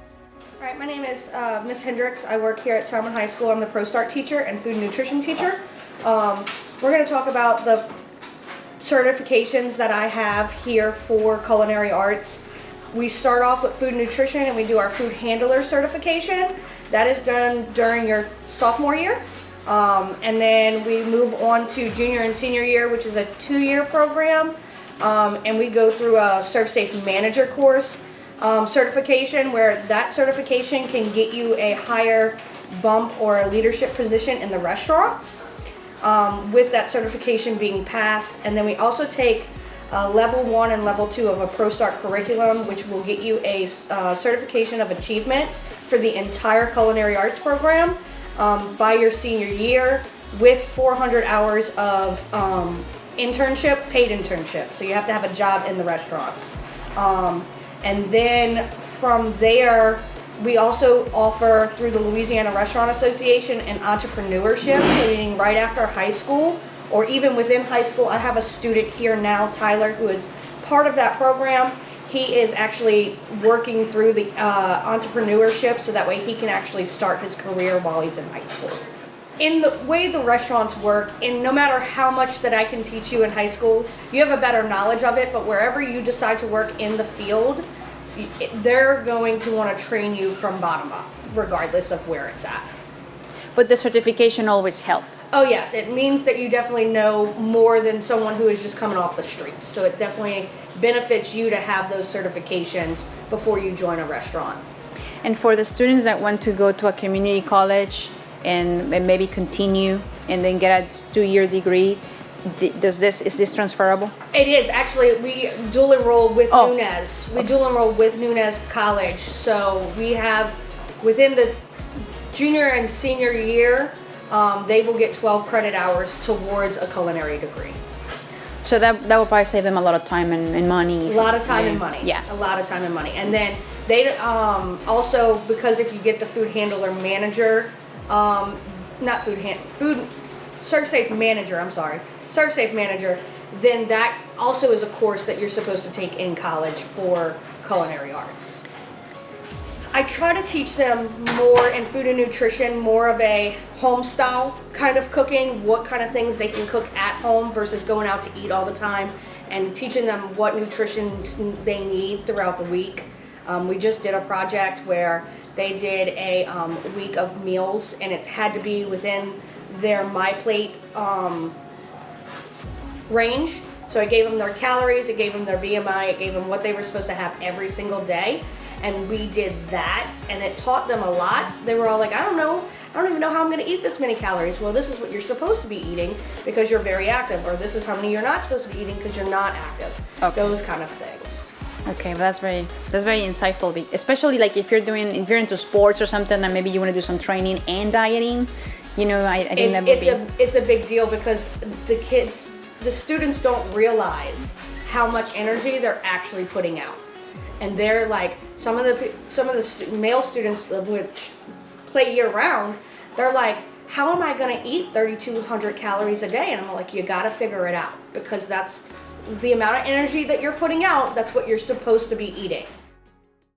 us. All right, my name is Miss Hendricks. I work here at Salmen High School. I'm the ProStart teacher and food and nutrition teacher. We're going to talk about the certifications that I have here for culinary arts. We start off with food and nutrition, and we do our food handler certification. That is done during your sophomore year. And then we move on to junior and senior year, which is a 2-year program. And we go through a Serve Safe Manager course certification, where that certification can get you a higher bump or a leadership position in the restaurants, with that certification being passed. And then we also take level 1 and level 2 of a ProStart curriculum, which will get you a certification of achievement for the entire culinary arts program by your senior year, with 400 hours of internship, paid internship. So you have to have a job in the restaurants. And then from there, we also offer through the Louisiana Restaurant Association an entrepreneurship, so meaning right after high school or even within high school. I have a student here now, Tyler, who is part of that program. He is actually working through the entrepreneurship, so that way he can actually start his career while he's in high school. In the way the restaurants work, and no matter how much that I can teach you in high school, you have a better knowledge of it, but wherever you decide to work in the field, they're going to want to train you from bottom up, regardless of where it's at. But the certification always helps. Oh yes, it means that you definitely know more than someone who is just coming off the streets. So it definitely benefits you to have those certifications before you join a restaurant. And for the students that want to go to a community college and maybe continue and then get a 2-year degree, is this transferable? It is. Actually, we dual enroll with Oh. Nunez. We dual enroll with Nunez College. So we have, within the junior and senior year, they will get 12 credit hours towards a culinary degree. So that will probably save them a lot of time and money. A lot of time and money. Yeah. A lot of time and money. And then they also, because if you get the food handler manager, Serve Safe Manager, I'm sorry. Serve Safe Manager, then that also is a course that you're supposed to take in college for culinary arts. I try to teach them more in food and nutrition, more of a home style kind of cooking, what kind of things they can cook at home versus going out to eat all the time, and teaching them what nutrition they need throughout the week. We just did a project where they did a week of meals, and it had to be within their MyPlate range. So I gave them their calories, it gave them their BMI, it gave them what they were supposed to have every single day. And we did that, and it taught them a lot. They were all like, I don't even know how I'm going to eat this many calories. Well, this is what you're supposed to be eating because you're very active, or this is how many you're not supposed to be eating because you're not active. Okay. Those kind of things. Okay, well, that's very insightful. Especially like if you're into sports or something, and maybe you want to do some training and dieting. You know, I think that would be. It's a big deal because the students don't realize how much energy they're actually putting out. And they're like, some of the male students which play year round, they're like, how am I going to eat 3,200 calories a day? And I'm like, you got to figure it out, because that's the amount of energy that you're putting out. That's what you're supposed to be eating.